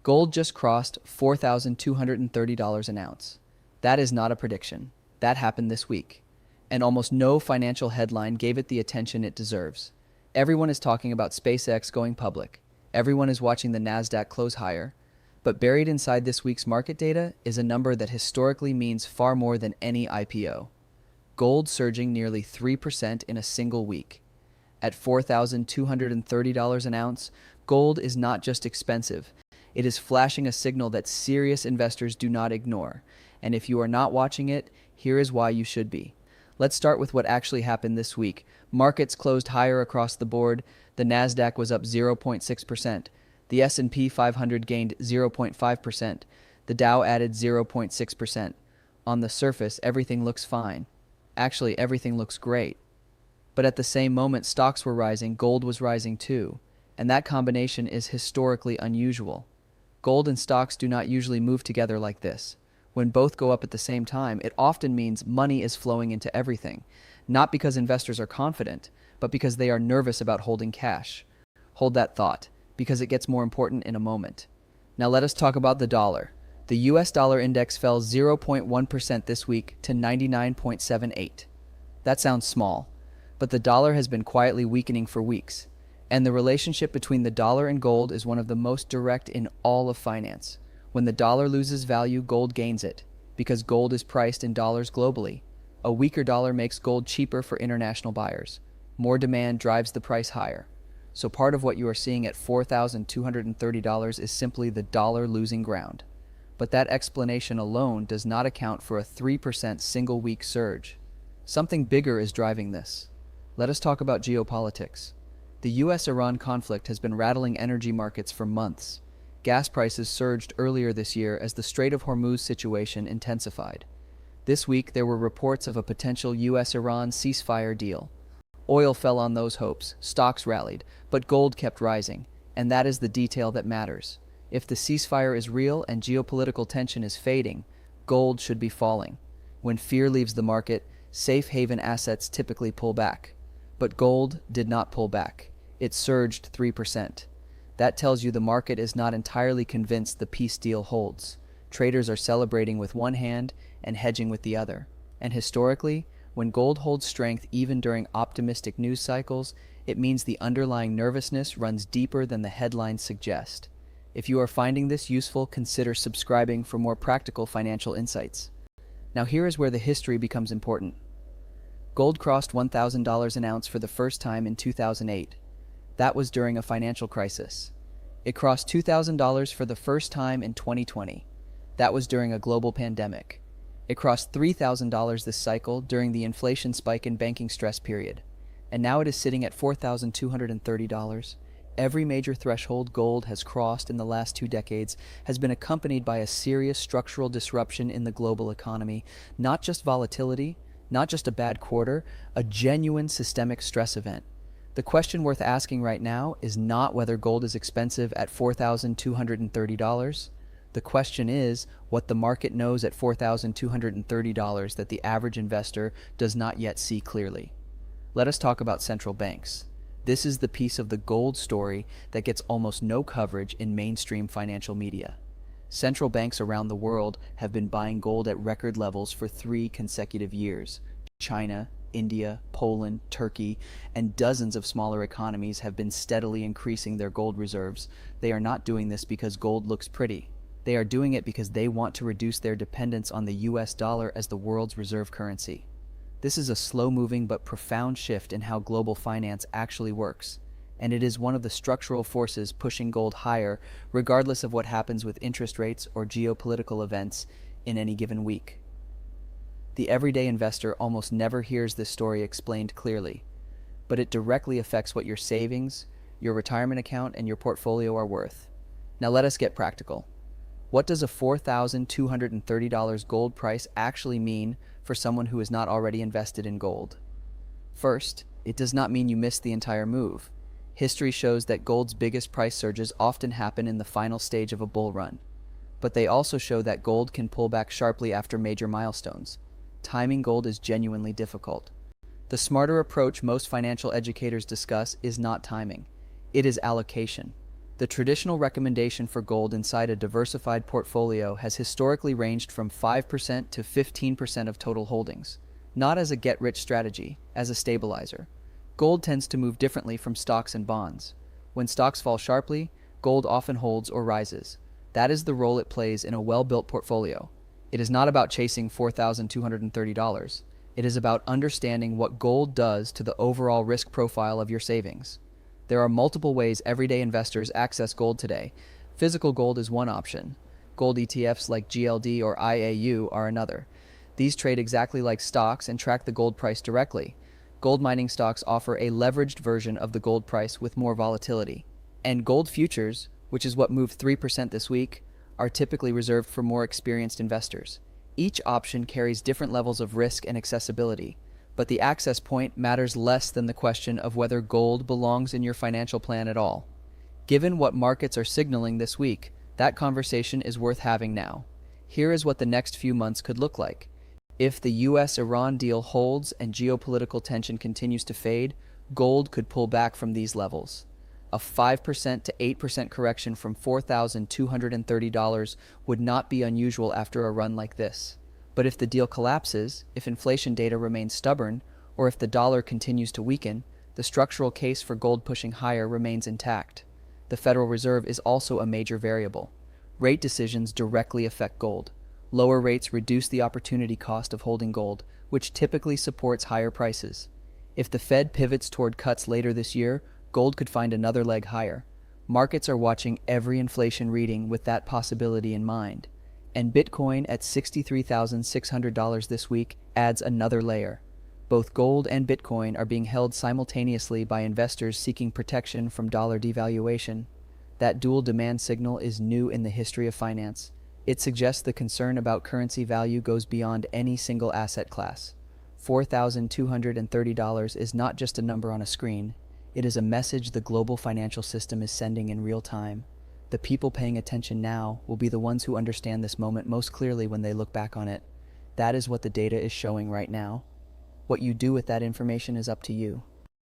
Gold just crossed $4,230 an ounce. That is not a prediction. That happened this week. And almost no financial headline gave it the attention it deserves. Everyone is talking about SpaceX going public. Everyone is watching the Nasdaq close higher. But buried inside this week's market data is a number that historically means far more than any IPO. Gold surging nearly 3% in a single week. At $4,230 an ounce, gold is not just expensive. It is flashing a signal that serious investors do not ignore. And if you are not watching it, here is why you should be. Let's start with what actually happened this week. Markets closed higher across the board. The Nasdaq was up 0.6%. The S&P 500 gained 0.5%. The Dow added 0.6%. On the surface, everything looks fine. Actually, everything looks great. But at the same moment stocks were rising, gold was rising too. And that combination is historically unusual. Gold and stocks do not usually move together like this. When both go up at the same time, it often means money is flowing into everything. Not because investors are confident, but because they are nervous about holding cash. Hold that thought, because it gets more important in a moment. Now let us talk about the dollar. The US dollar index fell 0.1% this week to 99.78. That sounds small, but the dollar has been quietly weakening for weeks. And the relationship between the dollar and gold is one of the most direct in all of finance. When the dollar loses value, gold gains it, because gold is priced in dollars globally. A weaker dollar makes gold cheaper for international buyers. More demand drives the price higher. So part of what you are seeing at $4,230 is simply the dollar losing ground. But that explanation alone does not account for a 3% single-week surge. Something bigger is driving this. Let us talk about geopolitics. The US-Iran conflict has been rattling energy markets for months. Gas prices surged earlier this year as the Strait of Hormuz situation intensified. This week, there were reports of a potential US-Iran ceasefire deal. Oil fell on those hopes, stocks rallied, but gold kept rising, and that is the detail that matters. If the ceasefire is real and geopolitical tension is fading, gold should be falling. When fear leaves the market, safe haven assets typically pull back. But gold did not pull back. It surged 3%. That tells you the market is not entirely convinced the peace deal holds. Traders are celebrating with one hand and hedging with the other. And historically, when gold holds strength even during optimistic news cycles, it means the underlying nervousness runs deeper than the headlines suggest. If you are finding this useful, consider subscribing for more practical financial insights. Now here is where the history becomes important. Gold crossed $1,000 an ounce for the first time in 2008. That was during a financial crisis. It crossed $2,000 for the first time in 2020. That was during a global pandemic. It crossed $3,000 this cycle during the inflation spike and banking stress period. And now it is sitting at $4,230. Every major threshold gold has crossed in the last 2 decades has been accompanied by a serious structural disruption in the global economy, not just volatility, not just a bad quarter, a genuine systemic stress event. The question worth asking right now is not whether gold is expensive at $4,230. The question is what the market knows at $4,230 that the average investor does not yet see clearly. Let us talk about central banks. This is the piece of the gold story that gets almost no coverage in mainstream financial media. Central banks around the world have been buying gold at record levels for 3 consecutive years. China, India, Poland, Turkey, and dozens of smaller economies have been steadily increasing their gold reserves. They are not doing this because gold looks pretty. They are doing it because they want to reduce their dependence on the US dollar as the world's reserve currency. This is a slow-moving but profound shift in how global finance actually works, and it is one of the structural forces pushing gold higher regardless of what happens with interest rates or geopolitical events in any given week. The everyday investor almost never hears this story explained clearly, but it directly affects what your savings, your retirement account, and your portfolio are worth. Now let us get practical. What does a $4,230 gold price actually mean for someone who is not already invested in gold? First, it does not mean you missed the entire move. History shows that gold's biggest price surges often happen in the final stage of a bull run, but they also show that gold can pull back sharply after major milestones. Timing gold is genuinely difficult. The smarter approach most financial educators discuss is not timing. It is allocation. The traditional recommendation for gold inside a diversified portfolio has historically ranged from 5% to 15% of total holdings, not as a get-rich strategy, as a stabilizer. Gold tends to move differently from stocks and bonds. When stocks fall sharply, gold often holds or rises. That is the role it plays in a well-built portfolio. It is not about chasing $4,230. It is about understanding what gold does to the overall risk profile of your savings. There are multiple ways everyday investors access gold today. Physical gold is one option. Gold ETFs like GLD or IAU are another. These trade exactly like stocks and track the gold price directly. Gold mining stocks offer a leveraged version of the gold price with more volatility. And gold futures, which is what moved 3% this week, are typically reserved for more experienced investors. Each option carries different levels of risk and accessibility, but the access point matters less than the question of whether gold belongs in your financial plan at all. Given what markets are signaling this week, that conversation is worth having now. Here is what the next few months could look like. If the US-Iran deal holds and geopolitical tension continues to fade, gold could pull back from these levels. A 5% to 8% correction from $4,230 would not be unusual after a run like this. But if the deal collapses, if inflation data remains stubborn, or if the dollar continues to weaken, the structural case for gold pushing higher remains intact. The Federal Reserve is also a major variable. Rate decisions directly affect gold. Lower rates reduce the opportunity cost of holding gold, which typically supports higher prices. If the Fed pivots toward cuts later this year, gold could find another leg higher. Markets are watching every inflation reading with that possibility in mind. And Bitcoin at $63,600 this week adds another layer. Both gold and Bitcoin are being held simultaneously by investors seeking protection from dollar devaluation. That dual demand signal is new in the history of finance. It suggests the concern about currency value goes beyond any single asset class. $4,230 is not just a number on a screen. It is a message the global financial system is sending in real time. The people paying attention now will be the ones who understand this moment most clearly when they look back on it. That is what the data is showing right now. What you do with that information is up to you.